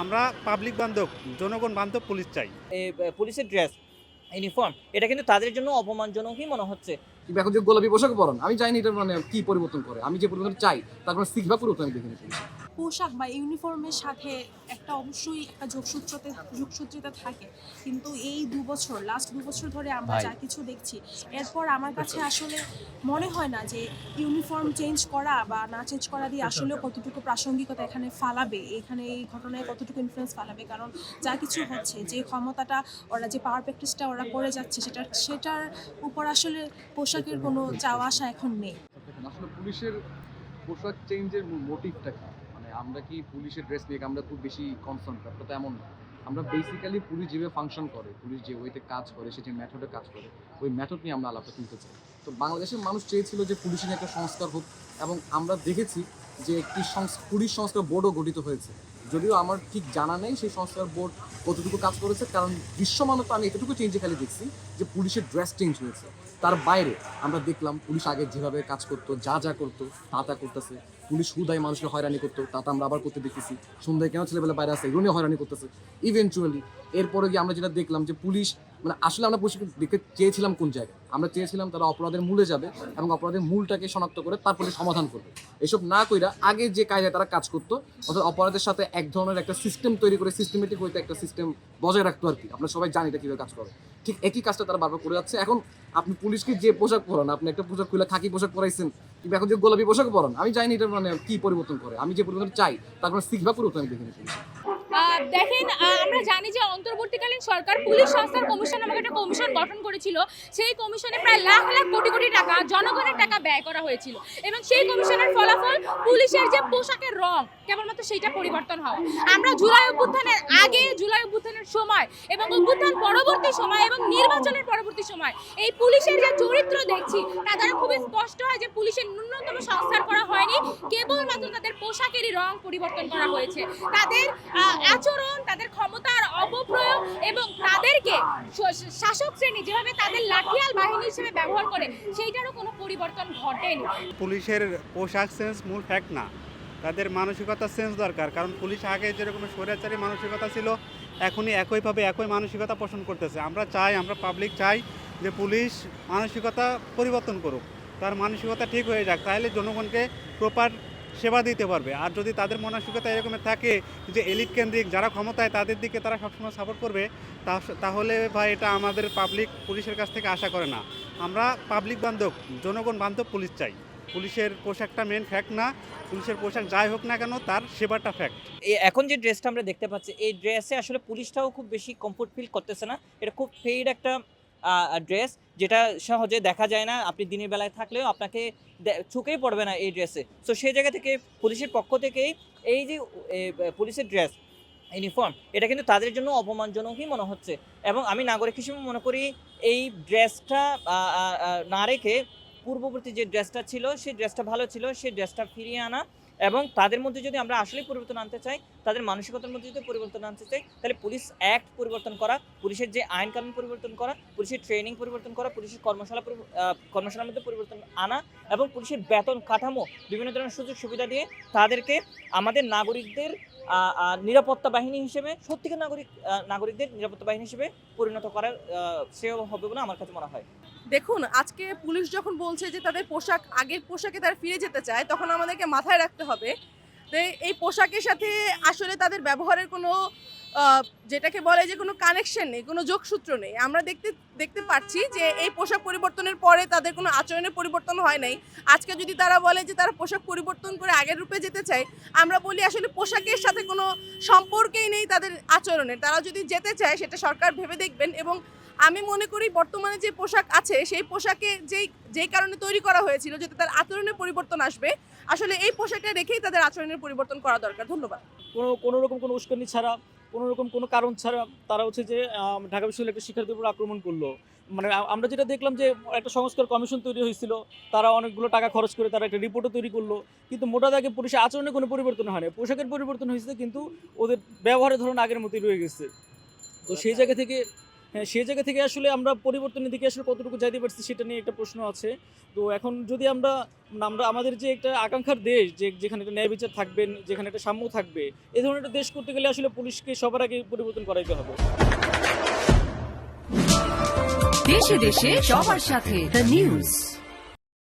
আমরা পাবলিক বান্ধব, জনগণ বান্ধব পুলিশ চাই। পুলিশের ড্রেস, ইউনিফর্ম এটা কিন্তু তাদের জন্য অপমানজনকই মনে হচ্ছে। কিন্তু এখন যে গোলাপি পোশাক পরান আমি জানি এটা মানে কি পরিবর্তন করে, আমি যে পরিবর্তন চাই তার কোনো সিখ বা পরিবর্তন আমি দেখিনি পুলিশে। পোশাক বা ইউনিফর্মের সাথে একটা অবশ্যই একটা যোগসূত্রতা থাকে, কিন্তু এই লাস্ট 2 বছর ধরে আমরা যা কিছু দেখছি, এরপর আমার কাছে আসলে মনে হয় না যে ইউনিফর্ম চেঞ্জ করা বা না চেঞ্জ করা দিয়ে আসলে কতটুকু প্রাসঙ্গিকতা এখানে ফালাবে, এখানে এই ঘটনায় কতটুকু ইনফ্লুয়েন্স ফালাবে। কারণ যা কিছু হচ্ছে, যে ক্ষমতাটা ওরা, যে পাওয়ার প্র্যাকটিসটা ওরা করে যাচ্ছে, সেটার উপর আসলে পোশাকের কোনো চাওয়া আসা এখন নেই। আসলে পুলিশের পোশাক চেঞ্জের মোটিভটা কি? মানে আমরা কি পুলিশের ড্রেস নিয়ে আমরা খুব বেশি কনসার্ন, ব্যাপারটা তো এমন না। আমরা বেসিক্যালি পুলিশ যেভাবে ফাংশন করে, পুলিশ যে ওয়েতে কাজ করে, সে যে মেথডে কাজ করে, ওই মেথড নিয়ে আমরা আলাপটা তুলতে চাই। তো বাংলাদেশের মানুষ চেয়েছিল যে পুলিশের একটা সংস্কার হোক, এবং আমরা দেখেছি যে একটি পুলিশ সংস্কার বোর্ডও গঠিত হয়েছে। যদিও আমার ঠিক জানা নেই সেই সংস্কার বোর্ড কতটুকু কাজ করেছে, কারণ দৃশ্যমানতা আমি এতটুকু চেঞ্জে খালি দেখছি যে পুলিশের ড্রেস চেঞ্জ হয়েছে। তার বাইরে আমরা দেখলাম পুলিশ আগে যেভাবে কাজ করতো, যা করতো তা করতেছে। পুলিশ হুদায় মানুষকে হয়রানি করতো, তা আমরা আবার করতে দেখতেছি। সন্ধ্যায় কেন ছেলেবেলা বাইরে আসে, এগুলো নিয়ে হয়রানি করতেছে ইভেনচুয়ালি। এরপরে গিয়ে আমরা যেটা দেখলাম যে পুলিশ মানে আসলে আমরা পুলিশকে দেখতে চেয়েছিলাম কোন জায়গায়, আমরা চেয়েছিলাম তারা অপরাধের মূলে যাবে এবং অপরাধের মূলটাকে শনাক্ত করে তারপরে সমাধান করবে। এসব না কইরা আগে যে কায়দায় তারা কাজ করতো, অর্থাৎ অপরাধের সাথে এক ধরনের একটা সিস্টেম তৈরি করে সিস্টেমেটিক হইতে একটা সিস্টেম বজায় রাখতো আর কি। আমরা সবাই জানি এটা কীভাবে কাজ করে, ঠিক একই কাজটা তারা বারবার করে যাচ্ছে। এখন আপনি পুলিশকে যে পোশাক পরান, আপনি একটা পোশাক খুলে খাকি পোশাক পরাইছেন, কিন্তু এখন যে গোলাপি পোশাক পরান আমি জানি এটা মানে কি পরিবর্তন করে, আমি যে পরিবর্তন চাই তার কোনো সিখ বা পরিবর্তন আমি দেখিনি পুলিশে। দেখেন, আমরা জানি যে অন্তর্বর্তীকালীন সরকার পুলিশ সংস্কার কমিশন নামক একটা কমিশন গঠন করেছিল। সেই কমিশনে প্রায় লাখ লাখ কোটি কোটি টাকা জনগণের টাকা ব্যয় করা হয়েছিল, এবং সেই কমিশনের ফলাফল পুলিশের যে পোশাকের রং কেবলমাত্র সেইটা পরিবর্তন হওয়া। আমরা জুলাই অভ্যুত্থানের আগে, জুলাই অভ্যুত্থানের সময় এবং অভ্যুত্থান পরবর্তী সময় এবং নির্বাচনের পরবর্তী সময় এই পুলিশের যে চরিত্র দেখছি, তা দ্বারা খুবই স্পষ্ট হয় যে পুলিশের ন্যূনতম সংস্কার করা হয়নি, কেবলমাত্র তাদের পোশাকেরই রং পরিবর্তন করা হয়েছে। তাদের আচরণ, তাদের ক্ষমতার অপপ্রয়োগ এবং তাদেরকে শাসক শ্রেণী যেভাবে তাদের লাঠিয়াল বাহিনী হিসেবে ব্যবহার করে, সেইটারও কোনো পরিবর্তন ঘটেনি। পুলিশের পোশাক চেঞ্জ মূল ফ্যাক্ট না, তাদের মানসিকতা চেঞ্জ দরকার। কারণ পুলিশ আগে যেরকম স্বৈরাচারী মানসিকতা ছিল, এখনই একইভাবে একই মানসিকতা পোষণ করতেছে। আমরা পাবলিক চাই যে পুলিশ মানসিকতা পরিবর্তন করুক, তার মানসিকতা ঠিক হয়ে যাক, তাহলে জনগণকে প্রপার সেবা দিতে পারবে। আর যদি তাদের মানসিকতা এরকমের থাকে যে এলিট কেন্দ্রিক যারা ক্ষমতায় তাদের দিকে তারা সবসময় সাপোর্ট করবে, তাহলে ভাই এটা আমাদের পাবলিক পুলিশের কাছ থেকে আশা করে না। আমরা পাবলিক বান্ধব, জনগণ বান্ধব পুলিশ চাই। পুলিশের পোশাকটা মেন ফ্যাক্ট না, পুলিশের পোশাক যাই হোক না কেন তার সেবাটা ফ্যাক্ট। এখন যে ড্রেসটা আমরা দেখতে পাচ্ছি, এই ড্রেসে আসলে পুলিশটাও খুব বেশি কমফোর্ট ফিল করতেছে না। এটা খুব ফেড একটা ড্রেস, যেটা সহজে দেখা যায় না। আপনি দিনের বেলায় থাকলেও আপনাকে চোখেই পড়বে না এই ড্রেসে। সো সেই জায়গা থেকে পুলিশের পক্ষ থেকেই এই যে পুলিশের ড্রেস, ইউনিফর্ম এটা কিন্তু তাদের জন্য অপমানজনকই মনে হচ্ছে। এবং আমি নাগরিক হিসেবে মনে করি এই ড্রেসটা না রেখে পূর্ববর্তী যে ড্রেসটা ছিল সেই ড্রেসটা ভালো ছিল, সেই ড্রেসটা ফিরিয়ে আনা। এবং তাদের মধ্যে যদি আমরা আসলে পরিবর্তন আনতে চাই, তাদের মানসিকতার মধ্যে যদি পরিবর্তন আনতে চাই, তাহলে পুলিশ অ্যাক্ট পরিবর্তন করা, পুলিশের যে আইন কানুন পরিবর্তন করা, পুলিশের ট্রেনিং পরিবর্তন করা, পুলিশের কর্মশালার মধ্যে পরিবর্তন আনা, এবং পুলিশের বেতন কাঠামো বিভিন্ন ধরনের সুযোগ সুবিধা দিয়ে তাদেরকে আমাদের নাগরিকদের নিরাপত্তা বাহিনী হিসেবে, সত্যিকার নাগরিকদের নিরাপত্তা বাহিনী হিসেবে পরিণত করার শ্রেয় হবে বলে আমার কাছে মনে হয়। দেখুন, আজকে পুলিশ যখন বলছে যে তাদের পোশাক, আগের পোশাকে তারা ফিরে যেতে চায়, তখন আমাদেরকে মাথায় রাখতে হবে যে এই পোশাকের সাথে আসলে তাদের ব্যবহারের কোনো যেটাকে বলে যে কোনো কানেকশন নেই, কোনো যোগসূত্র নেই। আমরা দেখতে পাচ্ছি যে এই পোশাক পরিবর্তনের পরে তাদের কোনো আচরণের পরিবর্তন হয় নাই। আজকে যদি তারা বলে যে তারা পোশাক পরিবর্তন করে আগের রূপে যেতে চায়, আমরা বলি আসলে পোশাকের সাথে কোনো সম্পর্কেই নেই তাদের আচরণের। তারা যদি যেতে চায় সেটা সরকার ভেবে দেখবেন। এবং আমি মনে করি বর্তমানে যে পোশাক আছে সেই পোশাকে যেই কারণে তৈরি করা হয়েছিল, যাতে তার আচরণের পরিবর্তন আসবে, আসলে এই পোশাকটা রেখেই তাদের আচরণের পরিবর্তন করা দরকার। ধন্যবাদ। কোনো রকম কোনো উস্কানি ছাড়া, কোনো রকম কোনো কারণ ছাড়া তারা হচ্ছে যে ঢাকা বিশ্ববিদ্যালয়ের একটা শিক্ষার্থীর উপর আক্রমণ করলো। মানে আমরা যেটা দেখলাম যে একটা সংস্কার কমিশন তৈরি হয়েছিল, তারা অনেকগুলো টাকা খরচ করে তারা একটা রিপোর্টও তৈরি করলো, কিন্তু মোটা দাগে পুলিশের আচরণে কোনো পরিবর্তন হয় না। পোশাকের পরিবর্তন হয়েছে, কিন্তু ওদের ব্যবহারের ধরন আগের মতোই রয়ে গেছে। তো সেই জায়গা থেকে হ্যাঁ, সেই জায়গা থেকে আসলে আমরা পরিবর্তনের দিকে আসলে কতটুকু যাইতে পারছি সেটা নিয়ে একটা প্রশ্ন আছে। তো এখন যদি আমরা আমরা আমাদের যে একটা আকাঙ্ক্ষার দেশ, যেখানে একটা ন্যায় বিচার থাকবে, যেখানে একটা সাম্য থাকবে, এই ধরনের একটা দেশ করতে গেলে আসলে পুলিশকে সবার আগে পরিবর্তন করাইতে হবে। দেশে দেশে সবার সাথে দ্য নিউজ।